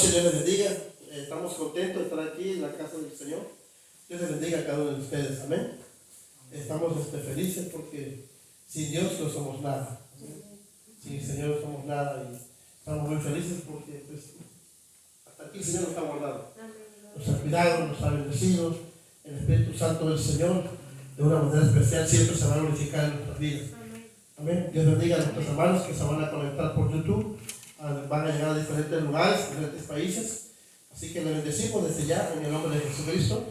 noche, Dios les bendiga. Estamos contentos de estar aquí en la casa del Señor. Dios les bendiga a cada uno de ustedes. Amén. Estamos felices porque sin Dios no somos nada. Sin el Señor no somos nada y estamos muy felices porque pues, hasta aquí el Señor nos ha guardado. Nos ha cuidado, nos ha bendecido. El Espíritu Santo del Señor de una manera especial siempre se va a glorificar en nuestras vidas. Amén. Dios bendiga a nuestros hermanos que se van a conectar por YouTube. Van a llegar a diferentes lugares, diferentes países. Así que le bendecimos desde ya en el nombre de Jesucristo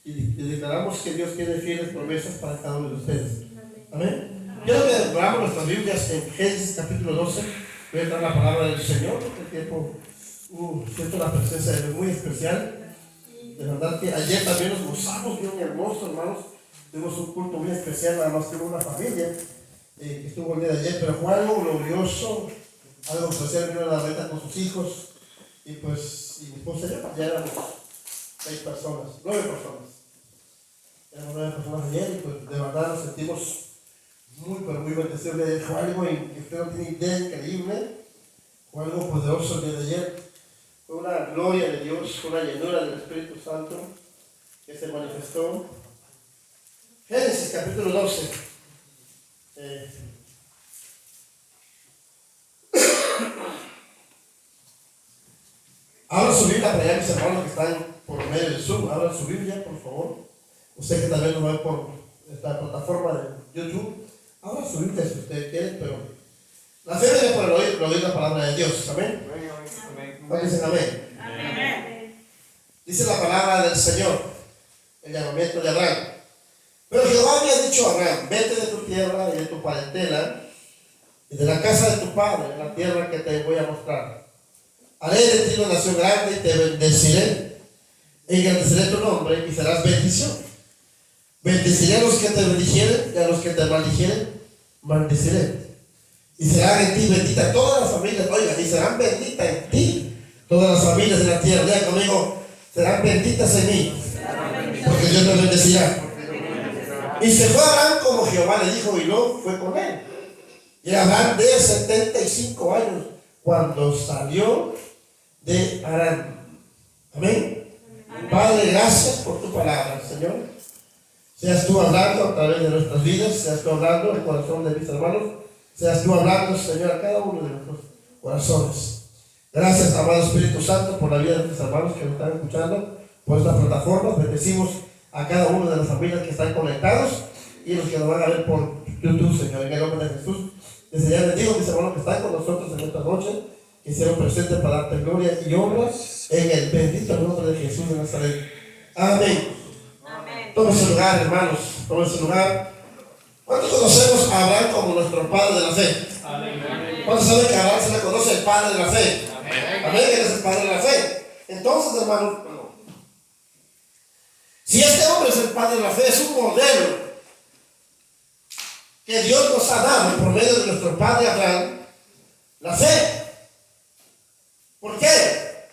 y declaramos que Dios tiene fieles promesas para cada uno de ustedes. Amén. Quiero que abramos nuestras Biblias en Génesis capítulo 12. Voy a entrar la palabra del Señor. Este tiempo siento la presencia de Dios muy especial. De verdad que ayer también nos gozamos bien hermoso, hermanos. Tuvimos un culto muy especial, nada más que una familia que estuvo el día de ayer, pero fue algo glorioso, algo especial. Vino a la venta con sus hijos y pues mi esposa y yo ya éramos 9 personas. Éramos 9 personas ayer y pues de verdad nos sentimos muy, pero muy bendecidos. Fue algo que usted no tiene idea, increíble, fue algo poderoso el día de ayer. Fue una gloria de Dios, una llenura del Espíritu Santo que se manifestó. Génesis capítulo 12. Abra su Biblia para allá, mis hermanos que están por medio del Zoom. Abra su Biblia, por favor. Usted que también nos ve por esta plataforma de YouTube. Abra su Biblia si usted quiere, pero la fe viene por el oír la palabra de Dios. Amén. ¿Cuántos dicen amén? Amén. Dice la palabra del Señor, el llamamiento de Abraham. Pero Jehová había dicho a Abraham: vete de tu tierra y de tu parentela y de la casa de tu padre, en la tierra que te voy a mostrar. Haré de ti una nación grande y te bendeciré. Engrandeceré tu nombre y serás bendición. Bendeciré a los que te bendijeren y a los que te maldijeren, maldeciré. Y serán en ti benditas todas las familias. Oiga, y serán benditas en ti todas las familias de la tierra. Diga conmigo: serán benditas en mí, porque Dios me bendecirá. Y se fue Abraham como Jehová le dijo, y Lot fue con él. Y Abraham de 75 años cuando salió de Harán. Amén. Padre, gracias por tu palabra, Señor. Seas tú hablando a través de nuestras vidas, seas tú hablando al corazón de mis hermanos, seas tú hablando, Señor, a cada uno de nuestros corazones. Gracias, amado Espíritu Santo, por la vida de nuestros hermanos que nos están escuchando por esta plataforma. Bendecimos a cada uno de las familias que están conectados y los que nos van a ver por YouTube, Señor, en el nombre de Jesús. Desde ya les digo, mis hermanos que están con nosotros en esta noche, que hicieron presentes para darte gloria y honra en el bendito nombre de Jesús de Nazaret. Amén. Amén. Tome su lugar, hermanos, tome su lugar. ¿Cuántos conocemos a Abraham como nuestro padre de la fe? Amén. ¿Cuántos saben que a Abraham se le conoce el padre de la fe? Amén. Amén, él es el padre de la fe. Entonces, hermanos, si este hombre es el padre de la fe, es un modelo que Dios nos ha dado por medio de nuestro padre Abraham, la fe. ¿Por qué?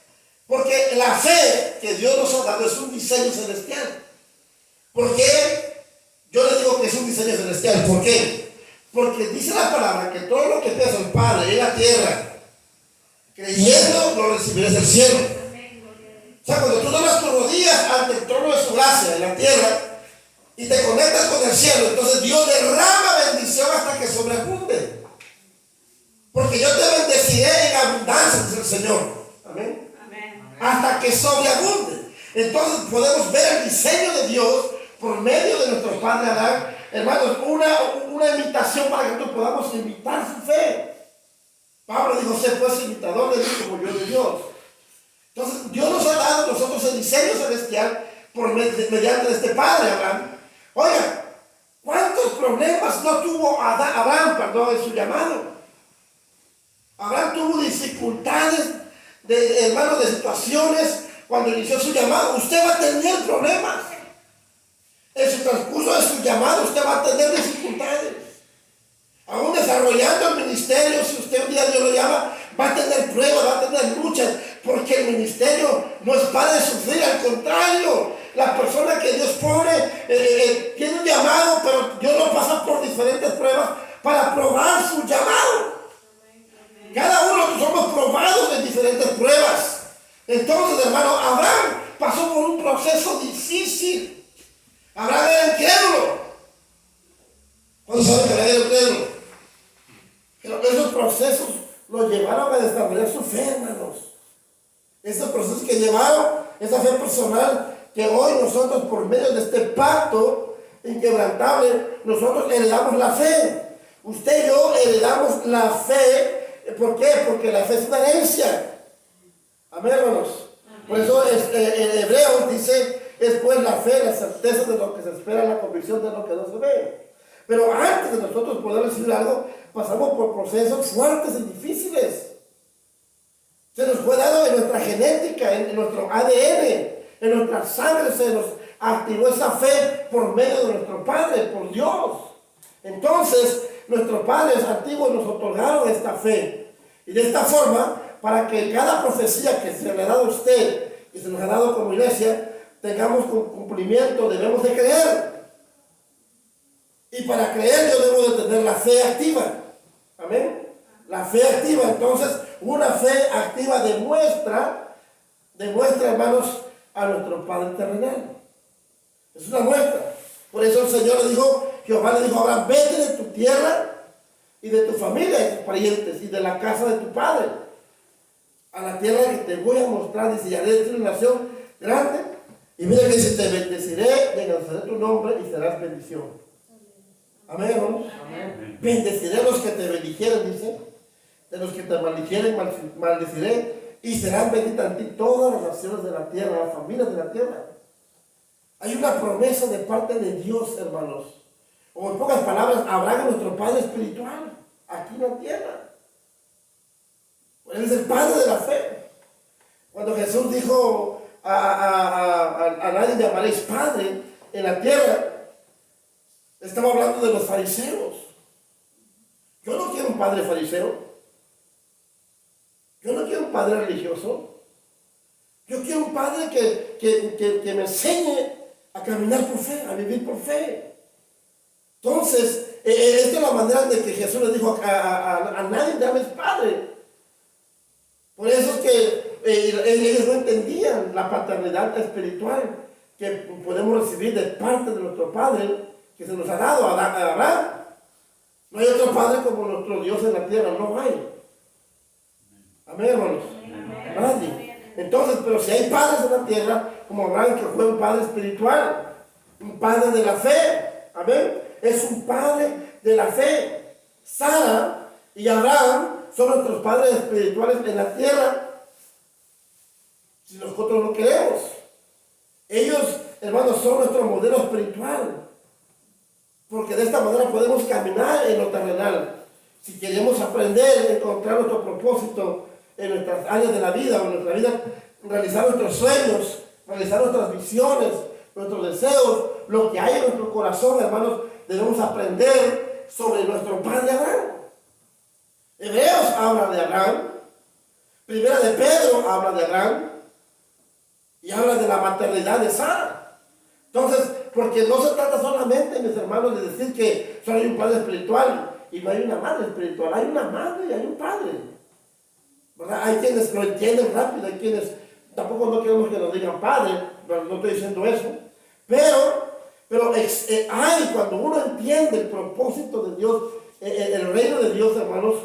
Porque la fe que Dios nos ha dado es un diseño celestial. ¿Por qué? Yo le digo que es un diseño celestial. ¿Por qué? Porque dice la palabra que todo lo que te hace el Padre en la tierra, creyendo, lo recibirás del cielo. O sea, cuando tú doblas tus rodillas ante el trono de su gracia en la tierra y te conectas con el cielo, entonces Dios derrama bendición hasta que sobreabunde. Porque yo te bendeciré en abundancia, dice el Señor. Amén. Amén. Hasta que sobreabunde. Entonces podemos ver el diseño de Dios por medio de nuestro Padre Abraham. Hermanos, una invitación para que nosotros podamos imitar su fe. Pablo dijo: sé pues imitador de mí como yo de Dios. Entonces Dios nos ha dado a nosotros el diseño celestial mediante este Padre Abraham. Oiga, ¿cuántos problemas no tuvo Abraham, en su llamado? Abraham tuvo dificultades, hermanos, de situaciones cuando inició su llamado. Usted va a tener problemas. En su transcurso de su llamado usted va a tener dificultades. Aún desarrollando el ministerio, si usted un día Dios lo llama, va a tener pruebas, va a tener luchas, porque el ministerio no es para de sufrir, al contrario. La persona que Dios pone tiene un llamado, pero Dios lo pasa por diferentes pruebas para probar su llamado. Cada uno somos probados en diferentes pruebas. Entonces, hermano, Abraham pasó por un proceso difícil. Abraham era incrédulo. ¿Cuándo saben que era incrédulo? Pero esos procesos lo llevaron a desarrollar su fe, hermanos. Esos procesos que llevaron esa fe personal que hoy nosotros, por medio de este pacto inquebrantable, nosotros heredamos la fe. Usted y yo heredamos la fe. ¿Por qué? Porque la fe es una herencia. Amén, hermanos. Por eso en Hebreos dice, es pues la fe, la certeza de lo que se espera, la convicción de lo que no se ve. Pero antes de nosotros poder recibir algo, pasamos por procesos fuertes y difíciles. Se nos fue dado en nuestra genética, en nuestro ADN, en nuestra sangre se nos activó esa fe por medio de nuestro Padre, por Dios. Entonces, nuestros padres antiguos nos otorgaron esta fe. Y de esta forma, para que cada profecía que se le ha dado a usted y se nos ha dado como iglesia, tengamos cumplimiento, debemos de creer. Y para creer yo debo de tener la fe activa. Amén. La fe activa, entonces, una fe activa demuestra, hermanos, a nuestro Padre terrenal. Es una muestra. Por eso el Señor le dijo, Jehová le dijo a Abraham, vete de tu tierra y de tu familia, de tus parientes y de la casa de tu padre, a la tierra que te voy a mostrar, dice, y haré de ti una nación grande. Y mira que dice, te bendeciré, y engrandeceré tu nombre y serás bendición. Amén, hermanos. Amén. Bendeciré a los que te bendijeren, dice, de los que te maldijeren, maldeciré, y serán benditas en ti todas las naciones de la tierra, las familias de la tierra. Hay una promesa de parte de Dios, hermanos. O en pocas palabras, Abraham es nuestro Padre espiritual, aquí en la tierra. Él es el Padre de la fe. Cuando Jesús dijo a nadie llamaréis Padre en la tierra, estaba hablando de los fariseos. Yo no quiero un padre fariseo. Yo no quiero un padre religioso. Yo quiero un padre que me enseñe a caminar por fe, a vivir por fe. Entonces, esta es la manera de que Jesús le dijo a nadie llames padre. Por eso es que ellos no entendían la paternidad espiritual que podemos recibir de parte de nuestro Padre que se nos ha dado a Abraham. No hay otro Padre como nuestro Dios en la tierra, no hay. Amén, hermanos. Nadie. Entonces, pero si hay padres en la tierra, como Abraham, que fue un padre espiritual, un padre de la fe, amén, es un padre de la fe. Sara y Abraham son nuestros padres espirituales en la tierra, si nosotros lo queremos. Ellos, hermanos, son nuestro modelo espiritual, porque de esta manera podemos caminar en lo terrenal. Si queremos aprender, encontrar nuestro propósito en nuestras áreas de la vida, o en nuestra vida, realizar nuestros sueños, realizar nuestras visiones, nuestros deseos, lo que hay en nuestro corazón, hermanos, debemos aprender sobre nuestro Padre Abraham. Hebreos habla de Abraham, Primera de Pedro habla de Abraham, y habla de la maternidad de Sara. Entonces, porque no se trata solamente, mis hermanos, de decir que solo hay un padre espiritual y no hay una madre espiritual. Hay una madre y hay un padre, ¿verdad? Hay quienes lo entienden rápido, hay quienes tampoco no queremos que nos digan padre, pero no estoy diciendo eso. Pero hay, cuando uno entiende el propósito de Dios, el reino de Dios, hermanos,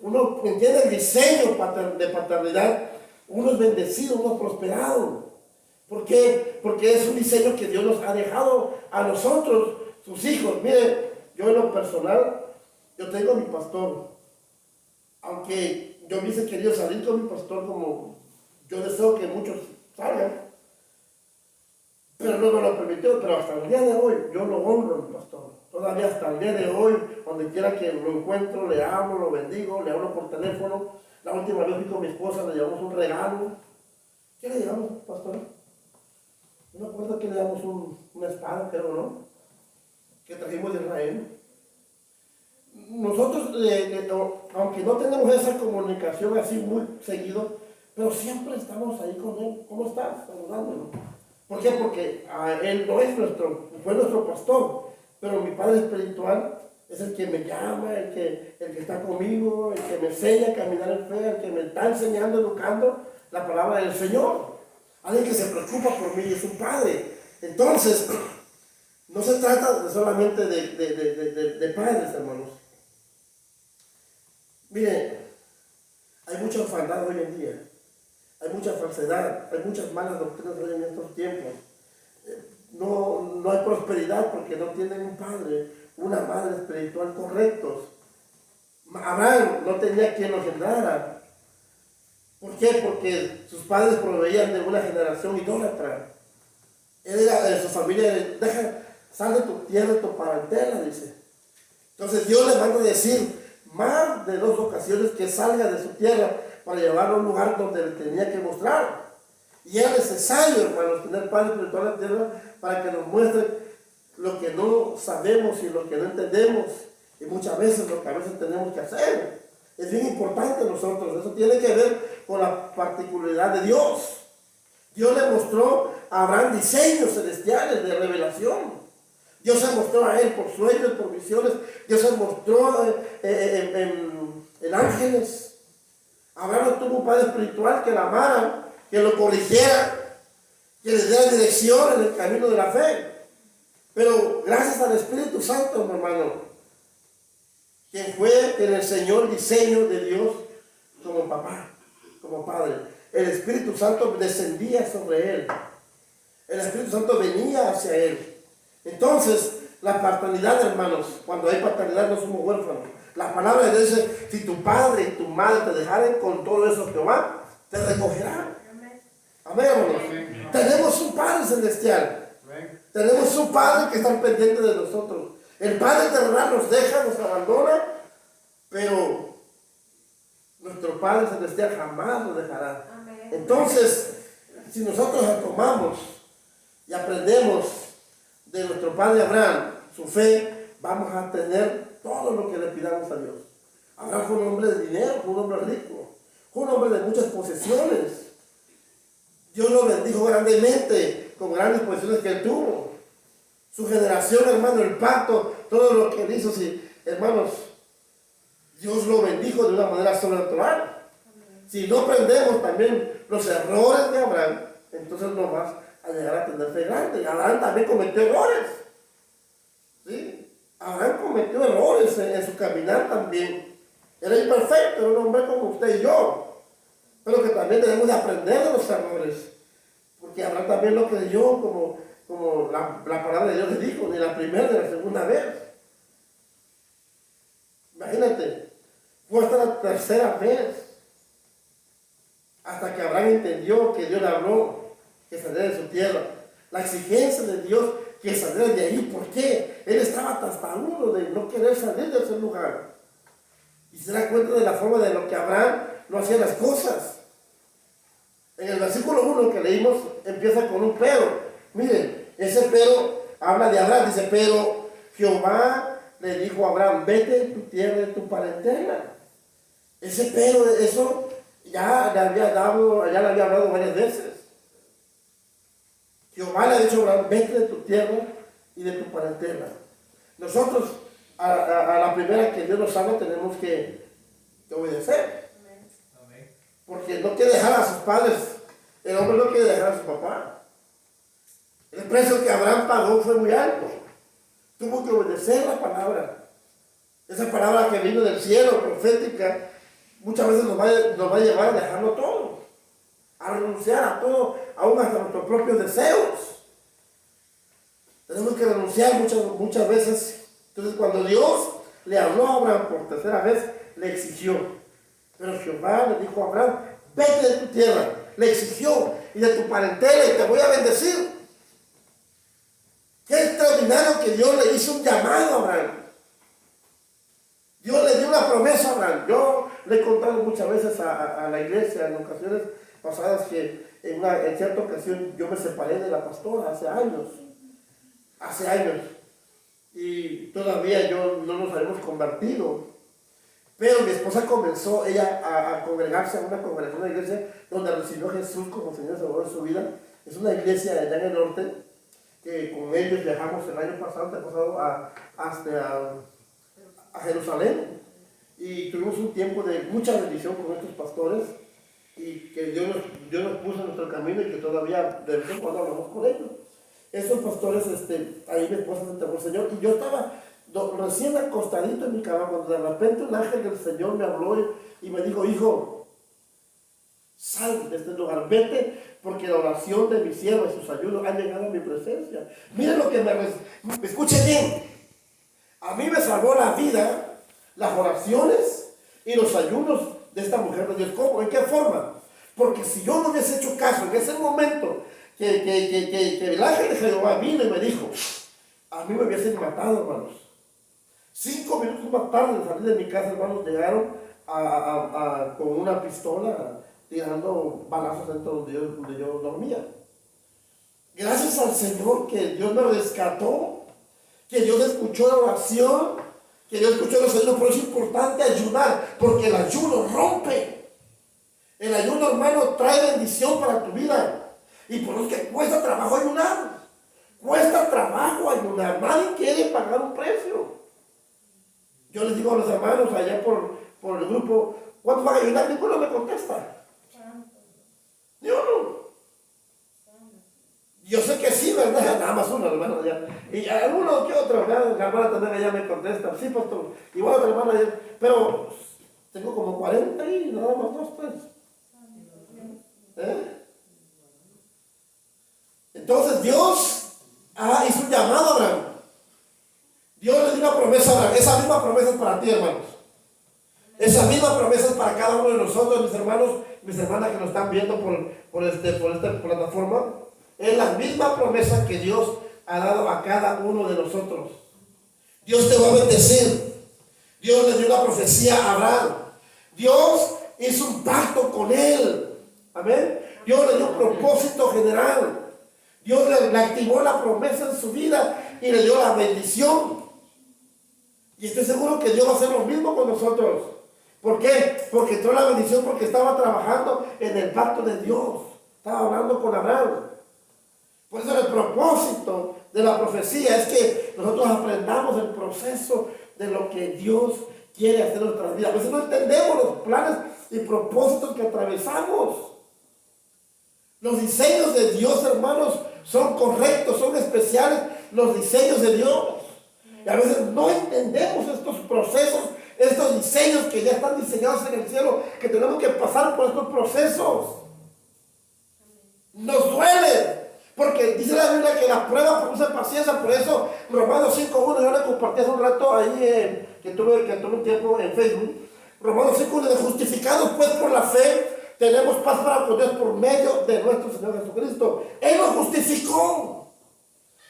uno entiende el diseño de paternidad, uno es bendecido, uno es prosperado. ¿Por qué? Porque es un diseño que Dios nos ha dejado a nosotros, sus hijos. Miren, yo en lo personal, yo tengo a mi pastor. Aunque yo hubiese querido salir con mi pastor como yo deseo que muchos salgan, pero no me lo permitió. Pero hasta el día de hoy, yo lo honro a mi pastor. Todavía hasta el día de hoy, donde quiera que lo encuentro, le hablo, lo bendigo, le hablo por teléfono. La última vez fui con mi esposa, le llevamos un regalo. ¿Qué le llevamos, pastor? No me acuerdo que le damos una espada, creo, ¿no? Que trajimos de Israel. Nosotros, aunque no tenemos esa comunicación así muy seguido, pero siempre estamos ahí con él. ¿Cómo estás? Saludándolo. ¿Por qué? Porque él no es fue nuestro pastor, pero mi padre espiritual es el que me llama, el que está conmigo, el que me enseña a caminar en fe, el que me está enseñando, educando la palabra del Señor. Alguien que se preocupa por mí es un padre. Entonces, no se trata solamente de padres, hermanos. Miren, hay mucha orfandad hoy en día. Hay mucha falsedad, hay muchas malas doctrinas hoy en estos tiempos. No hay prosperidad porque no tienen un padre, una madre espiritual correctos. Abraham no tenía quien lo engendrara. ¿Por qué? Porque sus padres proveían de una generación idólatra. Él era, su familia, sal de tu tierra, de tu parentela, dice. Entonces Dios le manda a decir más de 2 ocasiones que salga de su tierra para llevarlo a un lugar donde le tenía que mostrar. Y era necesario, hermanos, tener padre espiritual en la tierra para que nos muestre lo que no sabemos y lo que no entendemos. Y muchas veces lo que a veces tenemos que hacer. Es bien importante nosotros. Eso tiene que ver con la particularidad de Dios. Dios le mostró a Abraham diseños celestiales de revelación. Dios se mostró a él por sueños, por visiones. Dios se mostró en ángeles. Abraham tuvo un padre espiritual que lo amara, que lo corrigiera, que le diera dirección en el camino de la fe. Pero gracias al Espíritu Santo, mi hermano, quien fue que le enseñó el diseño de Dios como papá, como padre. El Espíritu Santo descendía sobre él. El Espíritu Santo venía hacia él. Entonces, la paternidad, hermanos, cuando hay paternidad no somos huérfanos. La palabra de Dios dice, si tu padre y tu madre te dejaren con todo eso, Jehová te recogerá. Amén, hermanos. Amén. Tenemos un Padre celestial. Amén. Tenemos un Padre que está pendiente de nosotros. El Padre terrenal nos deja, nos abandona, pero nuestro Padre celestial jamás nos dejará. Amén. Entonces, si nosotros tomamos y aprendemos de nuestro padre Abraham, su fe, vamos a tener todo lo que le pidamos a Dios. Abraham fue un hombre de dinero, fue un hombre rico, fue un hombre de muchas posesiones. Dios lo bendijo grandemente con grandes posesiones que él tuvo. Su generación, hermano, el pacto, todo lo que él hizo, sí, hermanos, Dios lo bendijo de una manera sobrenatural. Si no aprendemos también los errores de Abraham, entonces no vas a llegar a tener fe grande. Abraham también cometió errores. ¿Sí? Abraham cometió errores en su caminar también. Era imperfecto, era un hombre como usted y yo. Pero que también debemos de aprender de los errores. Porque Abraham también lo creyó como la palabra de Dios le dijo, ni la primera ni la segunda vez. Imagínate, fue hasta la tercera vez. Hasta que Abraham entendió que Dios le habló que saliera de su tierra. La exigencia de Dios que saliera de ahí. ¿Por qué? Él estaba tastarudo de no querer salir de ese lugar. Y se da cuenta de la forma de lo que Abraham no hacía las cosas. En el versículo 1 que leímos empieza con un pero. Miren, ese pero habla de Abraham. Dice, pero Jehová le dijo a Abraham, vete de tu tierra, de tu parentela. Ese pero, eso ya le había hablado varias veces. Jehová le ha dicho a Abraham, vete de tu tierra y de tu parentela. Nosotros, a la primera que Dios nos habla, tenemos que obedecer. Amén. Porque no quiere dejar a sus padres. El hombre no quiere dejar a su papá. El precio que Abraham pagó fue muy alto. Tuvo que obedecer la palabra. Esa palabra que vino del cielo, profética, muchas veces nos va a llevar a dejarlo todo. A renunciar a todo, aún hasta nuestros propios deseos. Tenemos que renunciar muchas veces. Entonces, cuando Dios le habló a Abraham por tercera vez, le exigió. Pero Jehová le dijo a Abraham, vete de tu tierra. Le exigió, y de tu parentela, y te voy a bendecir. Qué extraordinario que Dios le hizo un llamado a Abraham. Dios le dio una promesa a Abraham. Yo le he contado muchas veces a la iglesia, en ocasiones pasadas, que en cierta ocasión yo me separé de la pastora hace años. Y todavía no nos habíamos convertido. Pero mi esposa comenzó ella a congregarse en una congregación de iglesia donde recibió a Jesús como Señor y Salvador de su vida. Es una iglesia allá en el norte, que con ellos viajamos el año pasado a Jerusalén. Y tuvimos un tiempo de mucha bendición con estos pastores. y que Dios nos puso en nuestro camino y que todavía de vez en cuando hablamos con ellos. Esos pastores, ahí mi esposa se entregó al Señor y yo estaba recién acostadito en mi cama cuando de repente un ángel del Señor me habló y me dijo: hijo, sal de este lugar, vete, porque la oración de mi sierva y sus ayunos han llegado a mi presencia. Miren lo que me escuche bien. A mí me salvó la vida las oraciones y los ayunos de esta mujer de Dios. ¿Cómo? ¿En qué forma? Porque si yo no hubiese hecho caso en ese momento que el ángel de Jehová vino y me dijo, a mí me hubiesen matado, hermanos. 5 minutos más tarde de salir de mi casa, hermanos, llegaron con una pistola tirando balazos dentro donde yo dormía. Gracias al Señor que Dios me rescató, que Dios escuchó la oración, que Dios escuchó los ayunos. Pero es importante ayunar, porque el ayuno rompe. El ayuno, hermano, trae bendición para tu vida. Y por eso es que cuesta trabajo ayunar. Cuesta trabajo ayunar. Nadie quiere pagar un precio. Yo les digo a los hermanos allá por el grupo, ¿cuántos van a ayunar? Ninguno me contesta. Ni uno. Yo sé que sí, ¿verdad? Nada más uno, hermano. Ya. Y alguno que otro, ¿verdad? La hermana también allá me contesta. Sí, pastor. Igual otra hermana allá. Pero tengo como 40 y nada más 2, 3. Entonces Dios hizo un llamado a Abraham. Dios le dio una promesa a Abraham. Esa misma promesa es para ti, hermanos. Esa misma promesa es para cada uno de nosotros, mis hermanos, mis hermanas que nos están viendo por esta plataforma. Es la misma promesa que Dios ha dado a cada uno de nosotros. Dios te va a bendecir. Dios le dio una profecía a Abraham. Dios hizo un pacto con él. Amén. Dios le dio un propósito general. Dios le activó la promesa en su vida y le dio la bendición. Y estoy seguro que Dios va a hacer lo mismo con nosotros. ¿Por qué? Porque entró la bendición, porque estaba trabajando en el pacto de Dios. Estaba hablando con Abraham. Por eso el propósito de la profecía es que nosotros aprendamos el proceso de lo que Dios quiere hacer en nuestras vidas. A veces no entendemos los planes y propósitos que atravesamos. Los diseños de Dios, hermanos, son correctos, son especiales los diseños de Dios. Y a veces no entendemos estos procesos, estos diseños que ya están diseñados en el cielo, que tenemos que pasar por estos procesos. Nos duele, porque dice la Biblia que la prueba produce paciencia. Por eso Romanos 5.1, yo le compartí hace un rato ahí, que tuve un tiempo en Facebook. Romanos 5.1, de justificados pues por la fe, tenemos paz para con Dios por medio de nuestro Señor Jesucristo. Él nos justificó.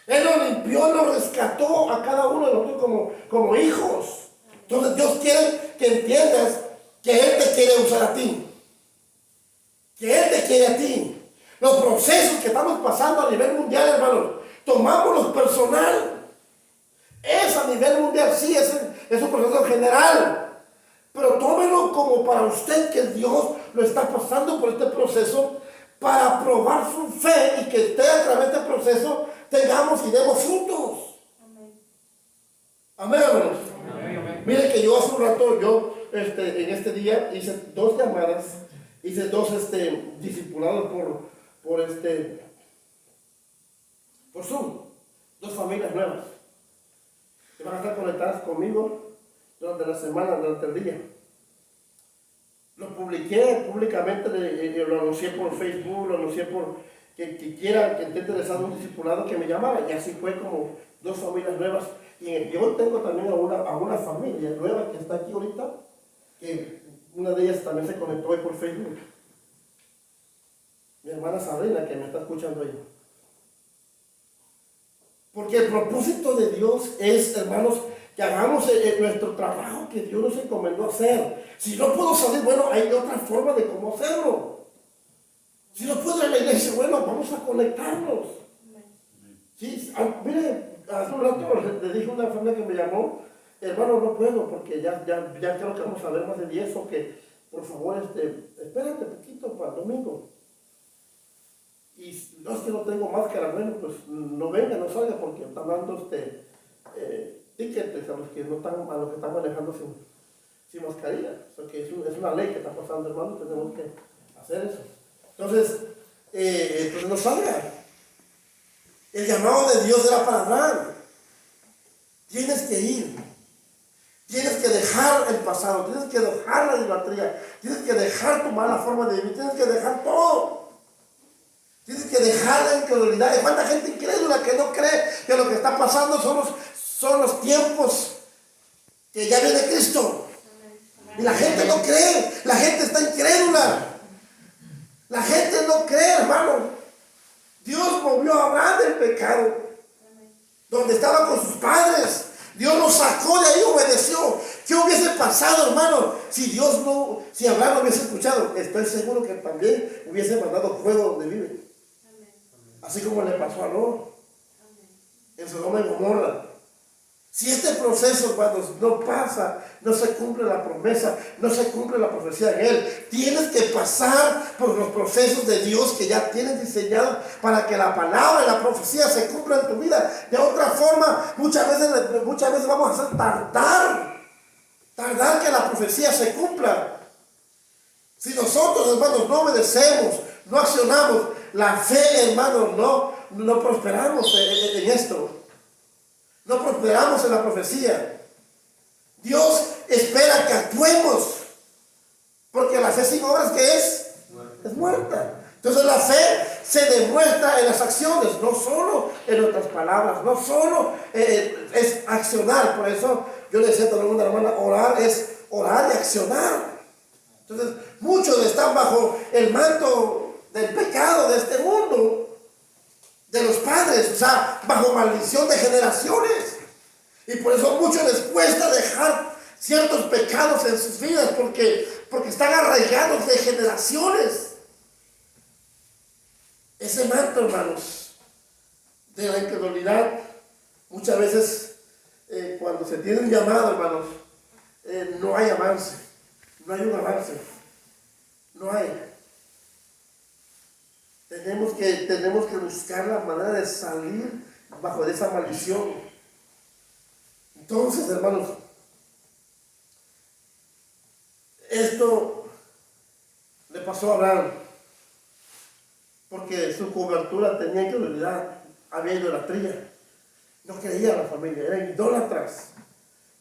Él nos limpió, nos rescató a cada uno de nosotros como hijos. Entonces Dios quiere que entiendas que Él te quiere usar a ti. Que Él te quiere a ti. Los procesos que estamos pasando a nivel mundial, hermanos, tomámoslos personal. Es a nivel mundial, sí, es un proceso general. Pero tómelo como para usted, que Dios lo está pasando por este proceso para probar su fe y que usted a través de este proceso tengamos y demos frutos. Amén, hermanos. Amén. Mire que yo hace un rato, en este día hice 2 llamadas, hice 2 discipulados por Zoom. 2 familias nuevas que van a estar conectadas conmigo durante la semana, durante el día. Lo publiqué públicamente, lo anuncié por Facebook, lo anuncié por que quiera, que esté interesado en un discipulado, que me llamara. Y así fue como 2 familias nuevas. Y yo tengo también a una familia nueva que está aquí ahorita, que una de ellas también se conectó hoy por Facebook. Mi hermana Sabrina, que me está escuchando ahí. Porque el propósito de Dios es, hermanos, que hagamos nuestro trabajo que Dios nos encomendó hacer. Si no puedo salir, bueno, hay otra forma de cómo hacerlo. Si no puedo ir a la iglesia, bueno, vamos a conectarnos. Sí, mire, hace un rato le dije a una familia que me llamó, hermano, no puedo porque ya creo que vamos a ver más de eso, que por favor, espérate un poquito para el domingo. Y no, es que no tengo máscara, bueno, pues no venga, no salga, porque están dando tickets a los que están manejando sin mascarilla. O sea, que es una ley que está pasando, hermano, tenemos que hacer eso. Entonces no salga. El llamado de Dios era para Abraham. Tienes que ir. Tienes que dejar el pasado. Tienes que dejar la idolatría. Tienes que dejar tu mala forma de vivir. Tienes que dejar todo. Tienes que dejar la incredulidad. Hay cuánta gente incrédula que no cree que lo que está pasando son los tiempos que ya viene Cristo. Y la gente no cree. La gente está incrédula. La gente no cree, hermano. Dios movió a Abraham del pecado, donde estaba con sus padres. Dios lo sacó de ahí, obedeció. ¿Qué hubiese pasado, hermano, si Abraham no hubiese escuchado? Estoy seguro que también hubiese mandado fuego donde vive. Así como le pasó a Lot en Sodoma y Gomorra. Si este proceso, hermanos, no pasa, no se cumple la promesa, no se cumple la profecía en él. Tienes que pasar por los procesos de Dios que ya tienes diseñados para que la palabra y la profecía se cumplan en tu vida. De otra forma, muchas veces vamos a hacer tardar que la profecía se cumpla. Si nosotros, hermanos, no obedecemos, no accionamos, la fe, hermanos, no prosperamos en esto. No prosperamos en la profecía. Dios espera que actuemos. Porque la fe sin obras, ¿qué es? Es muerta. Entonces la fe se demuestra en las acciones, no solo en nuestras palabras, no solo es accionar. Por eso yo le decía a una hermana, orar es orar y accionar. Entonces muchos están bajo el manto del pecado de este mundo, de los padres, o sea, bajo maldición de generaciones. Y por eso a muchos les cuesta dejar ciertos pecados en sus vidas, porque están arraigados de generaciones. Ese manto, hermanos, de la incredulidad, muchas veces cuando se tiene un llamado, hermanos, no hay avance, no hay un avance, no hay. Tenemos que buscar la manera de salir bajo de esa maldición. Entonces, hermanos, esto le pasó a Abraham porque su cobertura tenía incredulidad, había idolatría, no creía en la familia, eran idólatras.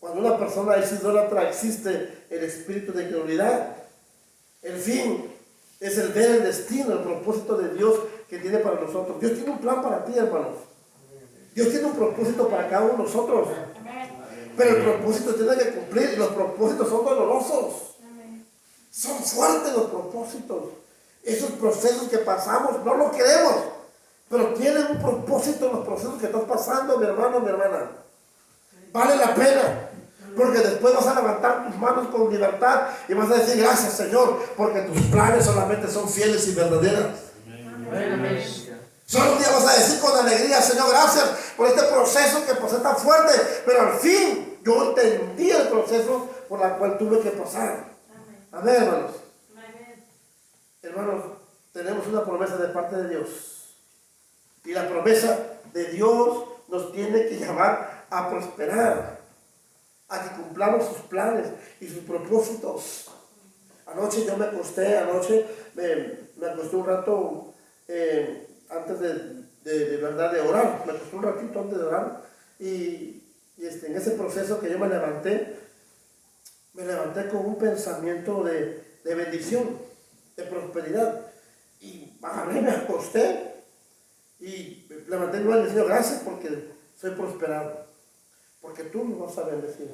Cuando una persona es idólatra, existe el espíritu de incredulidad. El fin es el ver el destino, el propósito de Dios que tiene para nosotros. Dios tiene un plan para ti, hermanos. Dios tiene un propósito para cada uno de nosotros. Pero el propósito tiene que cumplir, y los propósitos son dolorosos. Son fuertes los propósitos. Esos procesos que pasamos, no los queremos, pero tienen un propósito los procesos que estás pasando, mi hermano, mi hermana. Vale la pena. Porque después vas a levantar tus manos con libertad y vas a decir gracias, Señor, porque tus planes solamente son fieles y verdaderas. Solo un día vas a decir con alegría, Señor, gracias por este proceso que pasé tan fuerte, pero al fin yo entendí el proceso por el cual tuve que pasar. Amén, hermanos. Hermanos, tenemos una promesa de parte de Dios. Y la promesa de Dios nos tiene que llamar a prosperar, a que cumplamos sus planes y sus propósitos. Anoche yo me acosté, me acosté un rato antes de verdad de orar, me acosté un ratito antes de orar y en ese proceso que yo me levanté con un pensamiento de bendición, de prosperidad, y agarré, me acosté y levanté el bendecido, gracias porque soy prosperado, porque tú nos vas a bendecir,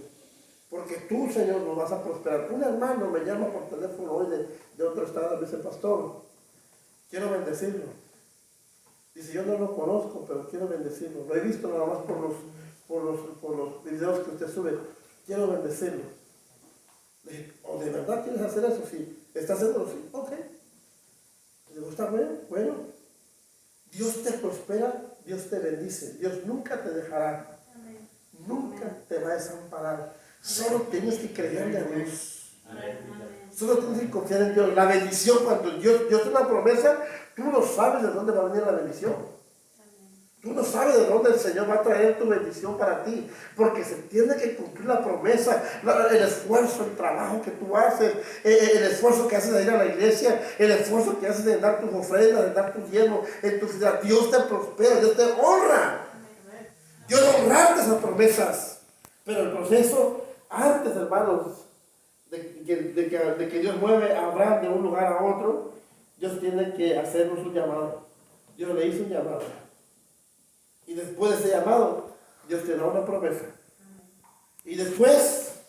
porque tú, Señor, nos vas a prosperar. Un hermano me llama por teléfono hoy de otro estado, me dice, pastor, quiero bendecirlo. Dice, yo no lo conozco, pero quiero bendecirlo. Lo he visto nada más por los videos que usted sube. Quiero bendecirlo. Le dije, ¿o de verdad quieres hacer eso? Sí. ¿Estás haciéndolo? Sí. Ok. Le digo, está bien, bueno. Dios te prospera, Dios te bendice. Dios nunca te dejará. Amén. Nunca te va a desamparar. Solo tienes que creerle a Dios. Amén. Solo tienes que confiar en Dios. La bendición, cuando Dios tiene una promesa, tú no sabes de dónde va a venir la bendición. Tú no sabes de dónde el Señor va a traer tu bendición para ti, porque se tiene que cumplir la promesa, el esfuerzo, el trabajo que tú haces, el esfuerzo que haces de ir a la iglesia, el esfuerzo que haces de dar tus ofrendas, de dar tus diezmos, en tu ciudad. Dios te prospera, Dios te honra. Dios honra esas promesas. Pero el proceso, antes, hermanos, de que Dios mueve a Abraham de un lugar a otro, Dios tiene que hacernos un llamado. Dios le hizo un llamado. Y después de ese llamado, Dios te da una promesa. Y después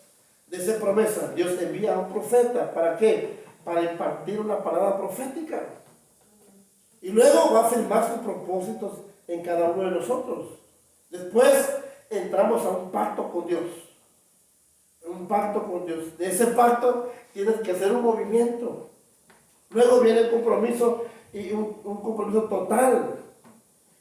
de esa promesa, Dios envía a un profeta. ¿Para qué? Para impartir una palabra profética. Y luego va a firmar sus propósitos en cada uno de nosotros. Después entramos a un pacto con Dios. Un pacto con Dios. De ese pacto tienes que hacer un movimiento. Luego viene el compromiso y un compromiso total.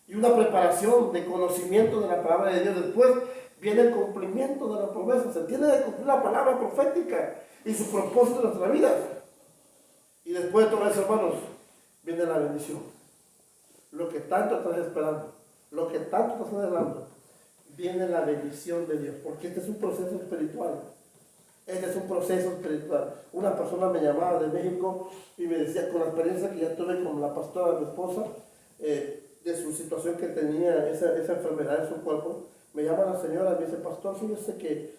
Y una preparación de conocimiento de la palabra de Dios. Después viene el cumplimiento de la promesa. Se tiene que cumplir la palabra profética y su propósito en nuestra vida. Y después de todo eso, hermanos, viene la bendición. Lo que tanto estás esperando, lo que tanto estás anhelando, viene la bendición de Dios. Porque este es un proceso espiritual. Este es un proceso espiritual. Una persona me llamaba de México y me decía, con la experiencia que ya tuve con la pastora de mi esposa, de su situación que tenía, esa enfermedad en su cuerpo, me llama la señora y me dice, pastor, fíjese que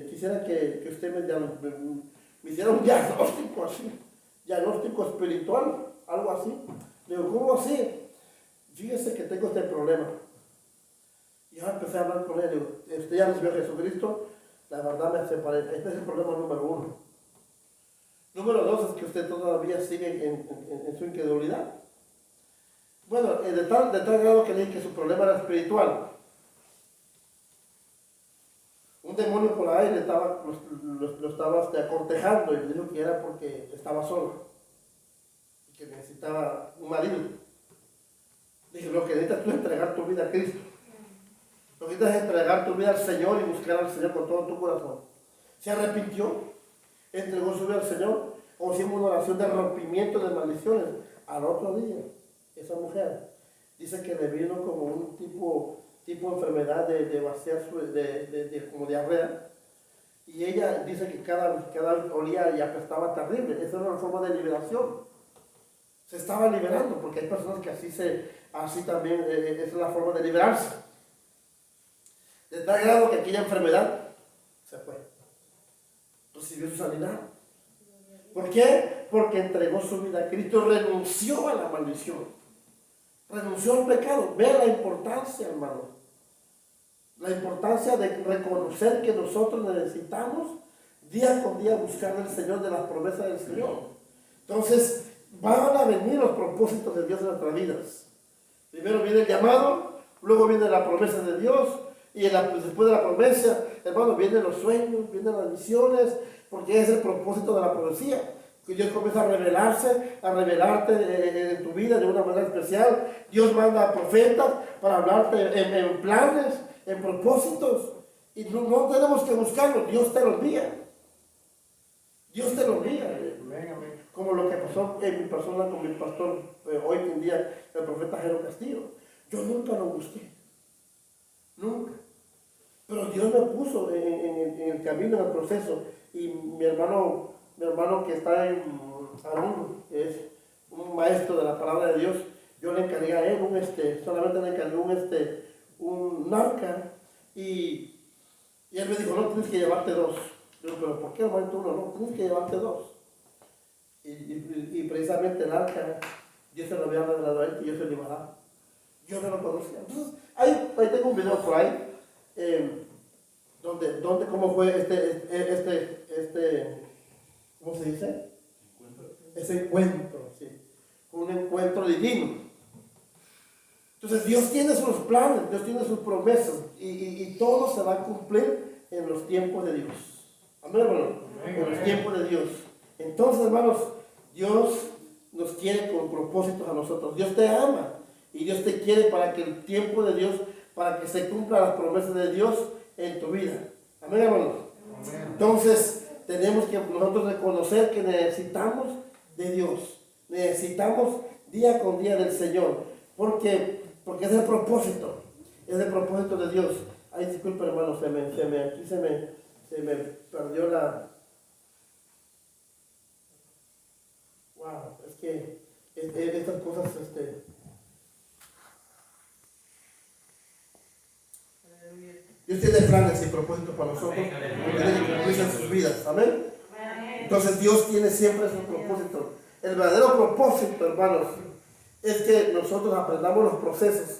quisiera que usted me hiciera un diagnóstico así, diagnóstico espiritual, algo así. Le digo, ¿cómo así? Fíjese que tengo este problema. Y yo empecé a hablar con él, digo, usted ya recibió a Jesucristo, la verdad me separé, este es el problema número 1. Número 2 es que usted todavía sigue en su incredulidad. Bueno, de tal grado que le dije que su problema era espiritual. Un demonio por ahí lo estaba acortejando y le dijo que era porque estaba solo y que necesitaba un marido. Dije, lo que necesitas tú es entregar tu vida a Cristo. Lo que necesitas es entregar tu vida al Señor y buscar al Señor con todo tu corazón. Se arrepintió, entregó su vida al Señor, o hicimos una oración de rompimiento de maldiciones. Al otro día, esa mujer dice que le vino como un tipo de enfermedad de vaciar como diarrea, y ella dice que cada vez olía y apestaba terrible. Esa era una forma de liberación. Se estaba liberando, porque hay personas que así también es la forma de liberarse. De tal grado que aquella enfermedad se fue, recibió su sanidad. ¿Por qué? Porque entregó su vida a Cristo, renunció a la maldición, renunció al pecado. Vea la importancia, hermano, la importancia de reconocer que nosotros necesitamos día con día buscar al Señor, de las promesas del Señor. Entonces van a venir los propósitos de Dios en nuestras vidas. Primero viene el llamado, luego viene la promesa de Dios, y después de la promesa, hermano, vienen los sueños, vienen las visiones, porque es el propósito de la profecía. Que Dios comienza a revelarte en tu vida de una manera especial. Dios manda a profetas para hablarte en planes, en propósitos. Y no tenemos que buscarlo, Dios te lo envía. Dios te lo envía. Como lo que pasó en mi persona con mi pastor hoy en día, el profeta Jero Castillo. Yo nunca lo busqué. Nunca. Pero Dios me puso en el camino, en el proceso. Y mi hermano que está en Arun, que es un maestro de la palabra de Dios, yo le encargué a él solamente le encargué un arca, y él me dijo, no, tienes que llevarte 2. Yo digo, pero ¿por qué hermano uno? No, tienes que llevarte 2. Y precisamente el arca, Dios se lo había revelado a él y yo se lo iba a dar. Yo no lo conocía. Entonces, ahí tengo un video por ahí, donde cómo fue ¿cómo se dice? Ese encuentro, sí. Un encuentro divino. Entonces Dios tiene sus planes, Dios tiene sus promesas, y todo se va a cumplir en los tiempos de Dios. Amén, hermano. En los tiempos de Dios. Entonces, hermanos, Dios nos quiere con propósitos a nosotros. Dios te ama y Dios te quiere para que el tiempo de Dios, para que se cumplan las promesas de Dios en tu vida. Amén, hermanos. Entonces, tenemos que nosotros reconocer que necesitamos de Dios. Necesitamos día con día del Señor. Porque Porque es el propósito de Dios. Ay, disculpe hermano, aquí se me perdió la... Wow, es que estas cosas, Dios tiene planes y propósitos para nosotros, que tienen que cumplirse en sus vidas, amén. Entonces Dios tiene siempre su propósito. El verdadero propósito, hermanos, es que nosotros aprendamos los procesos,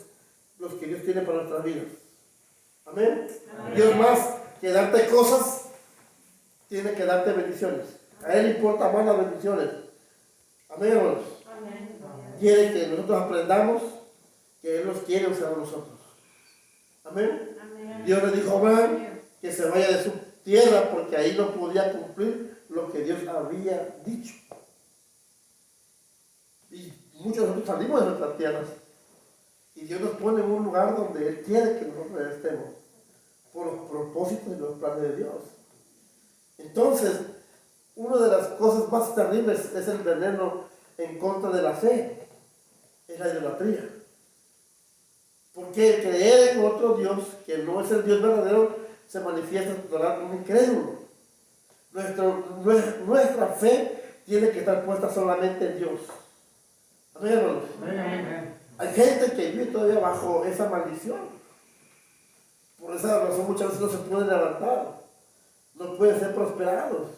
los que Dios tiene para nuestras vidas. Amén. Dios más que darte cosas, tiene que darte bendiciones. A Él le importa más las bendiciones. Amén, hermanos. Quiere que nosotros aprendamos que Él nos quiere usar a nosotros. Amén. Dios le dijo a Abraham que se vaya de su tierra porque ahí no podía cumplir lo que Dios había dicho. Y muchos de nosotros salimos de nuestras tierras y Dios nos pone en un lugar donde Él quiere que nosotros estemos por los propósitos y los planes de Dios. Entonces, una de las cosas más terribles es el veneno en contra de la fe, es la idolatría. Porque el creer en otro Dios, que no es el Dios verdadero, se manifiesta como un incrédulo. Nuestra fe tiene que estar puesta solamente en Dios. Amén, hermanos. Hay gente que vive todavía bajo esa maldición. Por esa razón muchas veces no se pueden levantar, no pueden ser prosperados.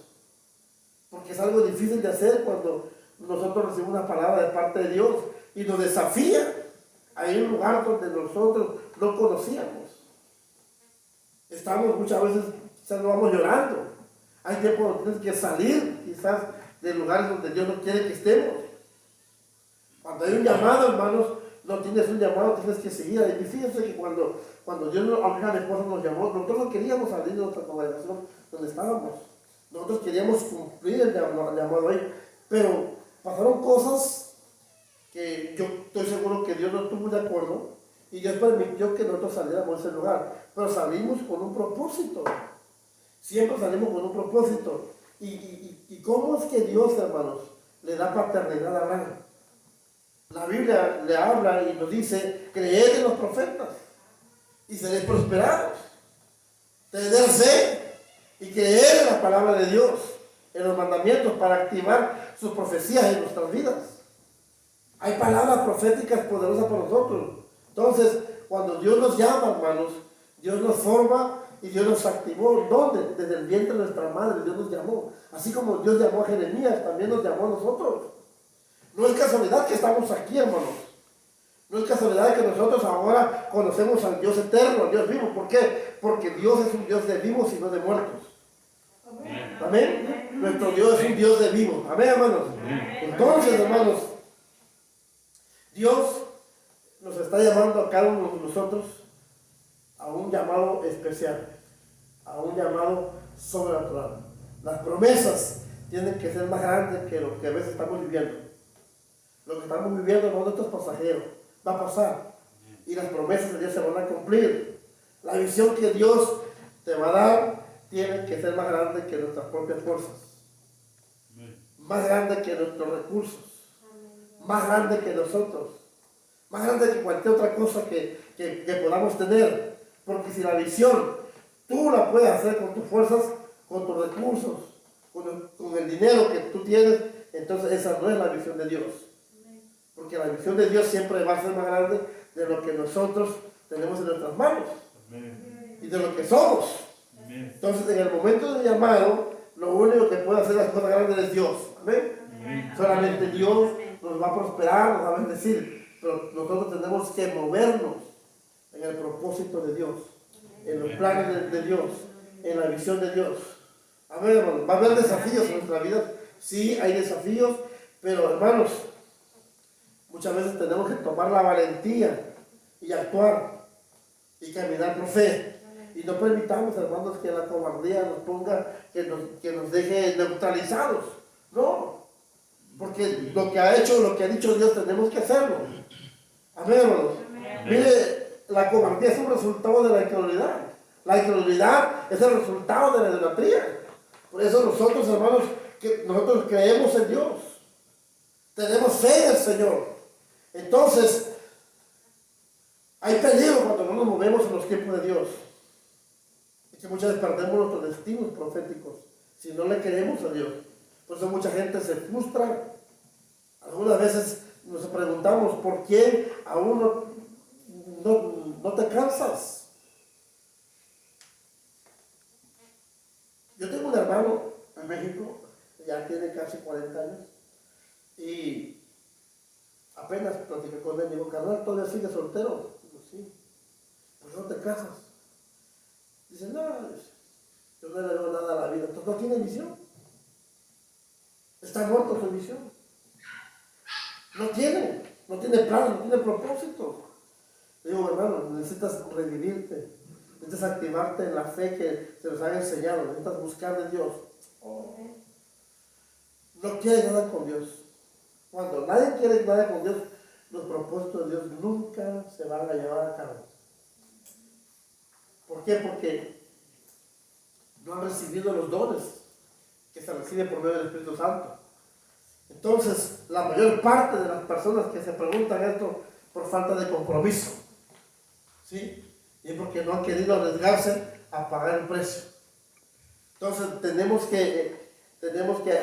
Porque es algo difícil de hacer cuando nosotros recibimos una palabra de parte de Dios y nos desafía a ir a un lugar donde nosotros no conocíamos. Estamos muchas veces, quizás nos vamos llorando. Hay tiempo donde tienes que salir quizás de lugares donde Dios no quiere que estemos. Cuando hay un llamado, hermanos, no tienes un llamado, tienes que seguir. Y fíjense que cuando Dios, a mi esposa nos llamó, nosotros no queríamos salir de nuestra congregación donde estábamos. Nosotros queríamos cumplir el llamado ahí, pero pasaron cosas que yo estoy seguro que Dios no estuvo de acuerdo y Dios permitió que nosotros saliéramos de ese lugar, pero salimos con un propósito. Siempre salimos con un propósito. ¿Y cómo es que Dios, hermanos, le da paternidad a Abraham? La Biblia le habla y nos dice: creed en los profetas y seréis prosperados. Tener fe y creer en la palabra de Dios, en los mandamientos, para activar sus profecías en nuestras vidas. Hay palabras proféticas poderosas para nosotros. Entonces, cuando Dios nos llama, hermanos, Dios nos forma y Dios nos activó. ¿Dónde? Desde el vientre de nuestra madre Dios nos llamó. Así como Dios llamó a Jeremías, también nos llamó a nosotros. No es casualidad que estamos aquí, hermanos. No es casualidad que nosotros ahora conocemos al Dios eterno, al Dios vivo. ¿Por qué? Porque Dios es un Dios de vivos y no de muertos. Amén. Nuestro Dios es un Dios de vivos. Amén, hermanos. Entonces, hermanos, Dios nos está llamando a cada uno de nosotros a un llamado especial, a un llamado sobrenatural. Las promesas tienen que ser más grandes que lo que a veces estamos viviendo. Lo que estamos viviendo, hermano, esto es pasajero, va a pasar. Y las promesas de Dios se van a cumplir. La visión que Dios te va a dar tiene que ser más grande que nuestras propias fuerzas, más grande que nuestros recursos, más grande que nosotros, más grande que cualquier otra cosa que podamos tener. Porque si la visión tú la puedes hacer con tus fuerzas, con tus recursos, con el dinero que tú tienes, entonces esa no es la visión de Dios. Porque la visión de Dios siempre va a ser más grande de lo que nosotros tenemos en nuestras manos y de lo que somos. Entonces, en el momento del llamado, lo único que puede hacer las cosas grandes es Dios. Amén. Solamente Dios nos va a prosperar, nos va a bendecir, pero nosotros tenemos que movernos en el propósito de Dios, en los planes de Dios, en la visión de Dios. Amén, hermanos. Va a haber desafíos en nuestra vida. Sí, hay desafíos, pero hermanos, muchas veces tenemos que tomar la valentía y actuar y caminar por fe. Y no permitamos, hermanos, que la cobardía nos ponga, que nos deje neutralizados. No, porque lo que ha dicho Dios, tenemos que hacerlo. Amén, hermanos. Mire, la cobardía es un resultado de la incredulidad. La incredulidad es el resultado de la idolatría. Por eso nosotros, hermanos, nosotros creemos en Dios. Tenemos fe en el Señor. Entonces, Hay peligro cuando no nos movemos en los tiempos de Dios. Es que muchas veces perdemos nuestros destinos proféticos si no le creemos a Dios. Por eso mucha gente se frustra. Algunas veces nos preguntamos por qué aún no te cansas. Yo tengo un hermano en México, ya tiene casi 40 años, y apenas platiqué con él, digo, carnal, ¿todavía sigues soltero? Digo, sí. Pues no te casas. Dice, no, yo no le veo nada a la vida. Entonces no tiene visión. Está muerto su visión. No tiene plan, no tiene propósito. Digo, hermano, necesitas revivirte, necesitas activarte en la fe que se nos ha enseñado, necesitas buscar de Dios. No quieres nada con Dios. Cuando nadie quiere nada con Dios, los propósitos de Dios nunca se van a llevar a cabo. ¿Por qué? Porque no han recibido los dones que se reciben por medio del Espíritu Santo. Entonces, la mayor parte de las personas que se preguntan esto por falta de compromiso, ¿sí? Y es porque no han querido arriesgarse a pagar el precio. Entonces, tenemos que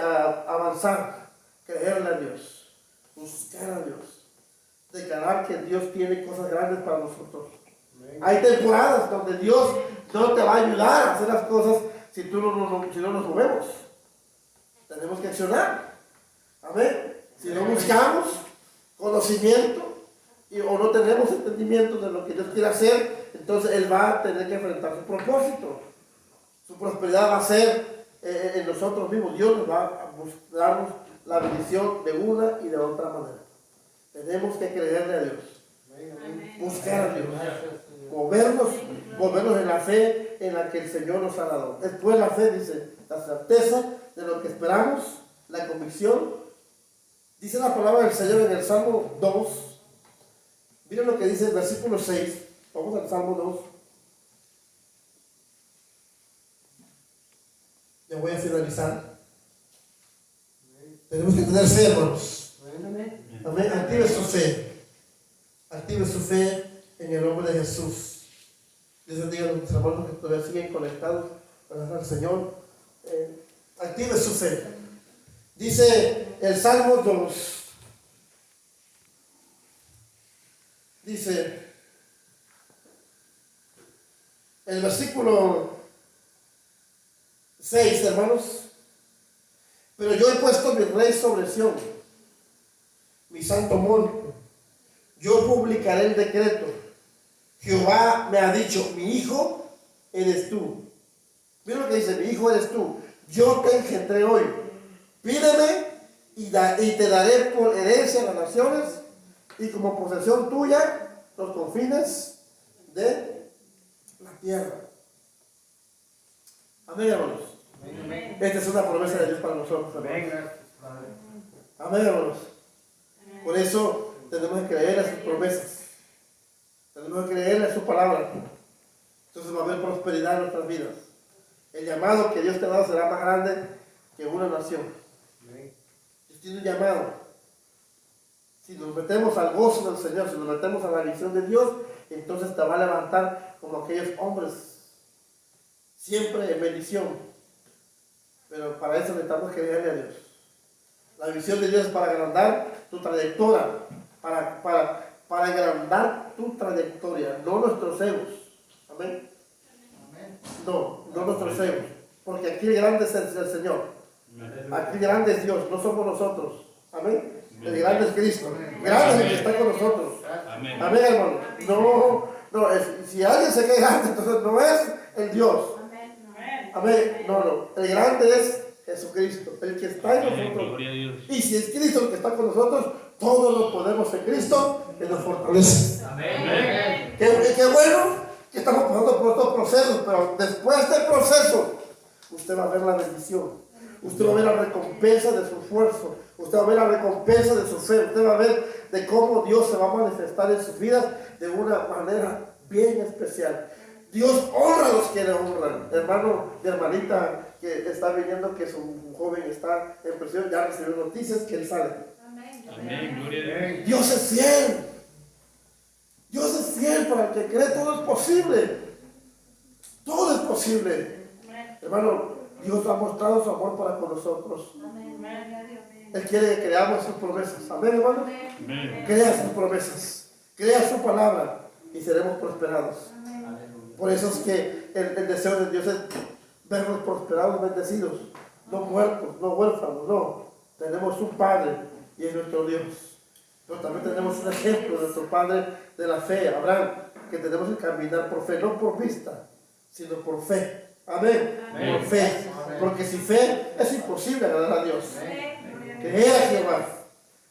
avanzar, creerle a Dios, buscar a Dios, declarar que Dios tiene cosas grandes para nosotros. Hay temporadas donde Dios no te va a ayudar a hacer las cosas si no nos movemos. Tenemos que accionar. Amén. Si no buscamos conocimiento o no tenemos entendimiento de lo que Dios quiere hacer, entonces Él va a tener que enfrentar su propósito. Su prosperidad va a ser en nosotros mismos. Dios nos va a darnos la bendición de una y de otra manera. Tenemos que creerle a Dios. Buscar a Dios. Movernos en la fe en la que el Señor nos ha dado. Después la fe dice, la certeza de lo que esperamos, la convicción. Dice la palabra del Señor en el Salmo 2. Miren lo que dice el versículo 6. Vamos al Salmo 2. Ya voy a finalizar. Tenemos que tener fe, hermanos. Amén. Active su fe. Active su fe en el nombre de Jesús. Dios bendiga a nuestros hermanos que todavía siguen conectados al Señor. Active su fe. Dice el Salmo 2. Dice el versículo 6, hermanos. Pero yo he puesto mi rey sobre Sión, mi santo monte. Yo publicaré el decreto. Jehová me ha dicho, mi hijo eres tú. Mira lo que dice, mi hijo eres tú. Yo te engendré hoy. Pídeme y te daré por herencia a las naciones y como posesión tuya los confines de la tierra. Amén, hermanos. Amén. Esta es una promesa de Dios para nosotros. Amén, hermanos. Por eso tenemos que creer a sus promesas. Tenemos que creer a su palabra. Entonces va a haber prosperidad en nuestras vidas. El llamado que Dios te ha dado será más grande que una nación. Dios tiene un llamado. Si nos metemos al gozo del Señor, si nos metemos a la visión de Dios, entonces te va a levantar como aquellos hombres, siempre en bendición. Pero para eso necesitamos creerle a Dios. La visión de Dios es para agrandar tu trayectoria, para agrandar tu trayectoria, no nuestros egos. Amén. No nuestros egos. Porque aquí el grande es el Señor. Aquí el grande es Dios, no somos nosotros. Amén. El grande es Cristo. Grande es el que está con nosotros. Amén, hermano. Si alguien se cree grande, entonces no es el Dios. Amén. No. El grande es Jesucristo, el que está en nosotros. Y si es Cristo el que está con nosotros, todos lo podemos en Cristo que nos fortalece. Amén. Qué bueno que estamos pasando por estos procesos, pero después del proceso, usted va a ver la bendición. Usted va a ver la recompensa de su esfuerzo. Usted va a ver la recompensa de su fe. Usted va a ver de cómo Dios se va a manifestar en sus vidas de una manera bien especial. Dios honra a los que le honran. Hermano y hermanita que está viniendo, que su joven está en prisión, ya recibió noticias que él sale. Amén. Amén. Dios es fiel. Dios es fiel para al que cree todo es posible. Todo es posible. Hermano, Dios ha mostrado su amor para con nosotros. Él quiere que creamos sus promesas. Amén, hermano. Crea sus promesas. Crea su palabra y seremos prosperados. Por eso es que el deseo de Dios es vernos prosperados, bendecidos. No muertos, no huérfanos, no. Tenemos un Padre y es nuestro Dios. Pero también tenemos un ejemplo de nuestro Padre de la fe, Abraham, que tenemos que caminar por fe, no por vista, sino por fe. Amén. Por fe. Porque sin fe es imposible agradar a Dios. Creer a Jehová,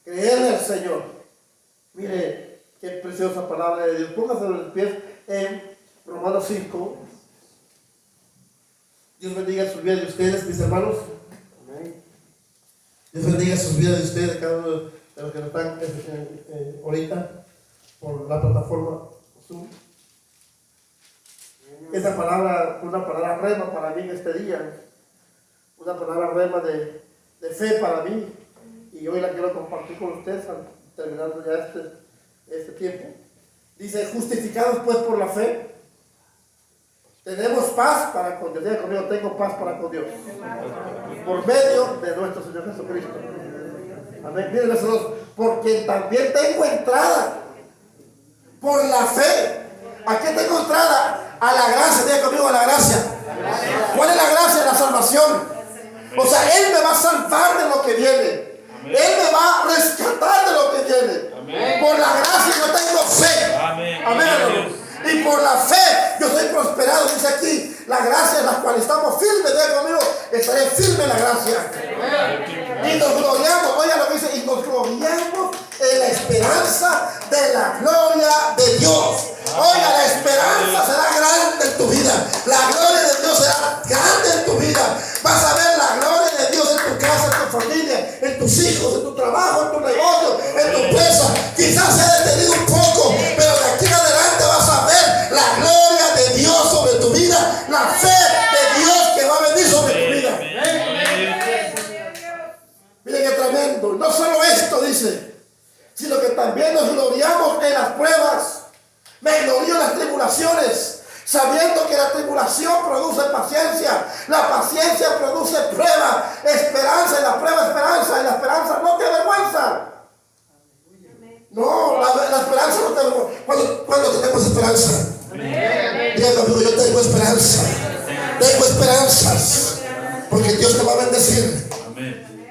creerle al Señor. Mire qué preciosa palabra de Dios. Póngase en los pies en Romanos 5. Dios bendiga sus vidas de ustedes, mis hermanos. Dios bendiga sus vidas de ustedes, cada uno de los que nos están ahorita por la plataforma Zoom. Esa palabra, una palabra rema para mí en este día, una palabra rema de fe para mí, y hoy la quiero compartir con ustedes terminando ya este tiempo. Dice: justificados pues por la fe, tenemos paz para con Dios. Diga conmigo: tengo paz para con Dios, por medio de nuestro Señor Jesucristo. Amén. Miren verso 2: porque también tengo entrada por la fe. ¿A qué tengo entrada? A la gracia. Diga conmigo: a la gracia. ¿Cuál es la gracia? La salvación. O sea, Él me va a salvar de lo que viene. Él me va a rescatar de lo que viene. Por la gracia yo tengo fe. Amén. Y por la fe yo soy prosperado. Dice aquí: la gracia en la cual estamos firmes. Diga conmigo: estaré firme en la gracia. Y nos gloriamos. Oiga lo que dice: y nos gloriamos en la esperanza de la gloria de Dios. Oiga, la esperanza será grande en tu vida. La gloria de Dios será grande en tu vida. Vas a ver la gloria de Dios en tu casa, en tu familia, en tus hijos, en tu trabajo, en tu negocio, en tu empresa. Quizás se ha detenido un poco, pero de aquí en adelante vas a ver la gloria de Dios sobre tu vida, la fe de Dios que va a venir sobre tu vida. Miren qué tremendo. No solo esto dice, sino que también nos gloriamos en las pruebas. Me glorío en las tribulaciones, sabiendo que la tribulación produce paciencia, la paciencia produce prueba, esperanza, y la prueba esperanza, y la esperanza no te avergüenza. No, la esperanza no te avergüenza. ¿Cuándo tenemos esperanza? Diga conmigo: yo tengo esperanza. Tengo esperanzas, porque Dios te va a bendecir.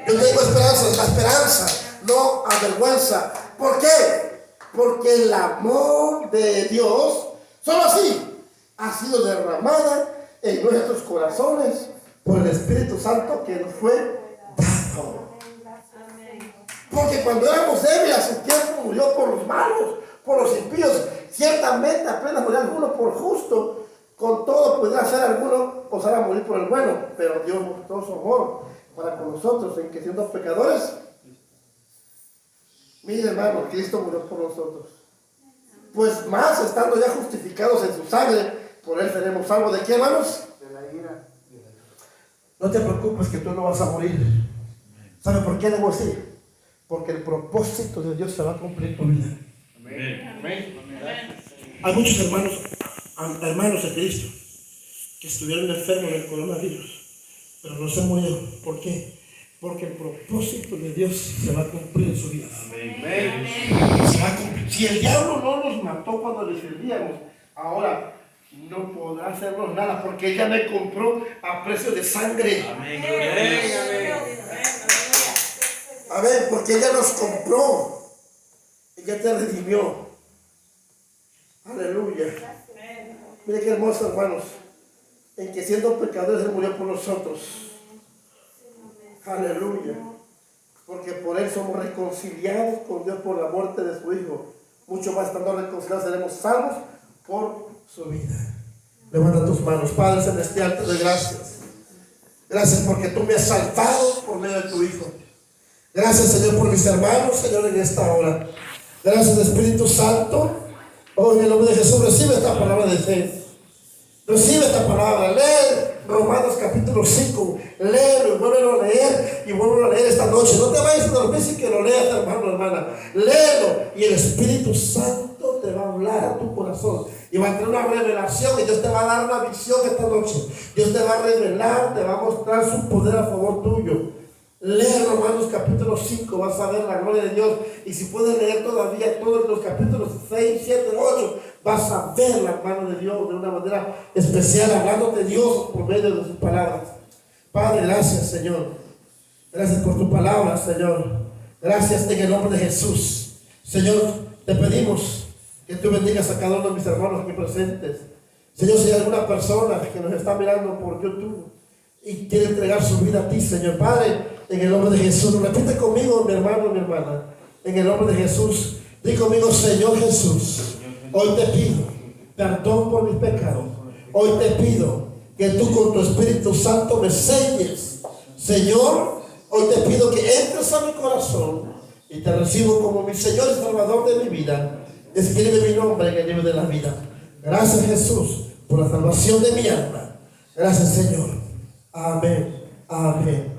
Yo tengo esperanzas. La esperanza no avergüenza. ¿Por qué? Porque el amor de Dios, solo así, ha sido derramada en nuestros corazones por el Espíritu Santo que nos fue dado. Porque cuando éramos débiles, a su tiempo murió por los malos, por los impíos. Ciertamente apenas murió alguno por justo. Con todo pudiera ser alguno osar a morir por el bueno. Pero Dios mostró su amor para con nosotros, en que siendo pecadores, mire, hermano, Cristo murió por nosotros. Pues más, estando ya justificados en su sangre, por Él seremos salvos. ¿De qué, hermanos? De la ira. No te preocupes que tú no vas a morir. ¿Sabe por qué debo decir? Porque el propósito de Dios se va a cumplir en tu vida. Hay muchos hermanos de Cristo que estuvieron enfermos del coronavirus, pero no se murieron. ¿Por qué? Porque el propósito de Dios se va a cumplir en su vida. Se va a cumplir. Si el diablo no nos mató cuando le servíamos, ahora no podrá hacernos nada, porque ella me compró a precio de sangre. Amén, porque ella nos compró. Ella te redimió. Aleluya. Mire qué hermoso, hermanos, en que siendo pecadores Él murió por nosotros. Aleluya. Porque por Él somos reconciliados con Dios por la muerte de su Hijo. Mucho más estando reconciliados seremos salvos por su vida. Levanta tus manos. Padre celestial, te doy gracias. Gracias porque tú me has salvado por medio de tu Hijo. Gracias, Señor, por mis hermanos, Señor, en esta hora. Gracias, Espíritu Santo. Oh, en el nombre de Jesús, recibe esta palabra de fe. Recibe esta palabra. Lee Romanos capítulo 5. Léelo y vuélvelo a leer. Y vuélvelo a leer esta noche. No te vayas a dormir sin que lo leas, hermano, hermana. Léelo. Y el Espíritu Santo te va a hablar a tu corazón. una revelación y Dios te va a dar una visión esta noche. Dios te va a revelar, te va a mostrar su poder a favor tuyo. Lee Romanos capítulo 5, vas a ver la gloria de Dios. Y si puedes leer todavía todos los capítulos 6, 7, 8, vas a ver la mano de Dios de una manera especial, hablándote Dios por medio de sus palabras. Padre, gracias, Señor. Gracias por tu palabra, Señor. Gracias en el nombre de Jesús. Señor, te pedimos que tú bendigas a cada uno de mis hermanos aquí presentes. Señor, si hay alguna persona que nos está mirando por YouTube y quiere entregar su vida a ti, Señor, Padre, en el nombre de Jesús, repite conmigo, mi hermano, mi hermana, en el nombre de Jesús, di conmigo, Señor Jesús, hoy te pido perdón por mis pecados. Hoy te pido que tú con tu Espíritu Santo me selles. Señor, hoy te pido que entres a mi corazón y te recibo como mi Señor y Salvador de mi vida. Escribe mi nombre en el libro de la vida. Gracias, Jesús, por la salvación de mi alma. Gracias, Señor. Amén. Amén.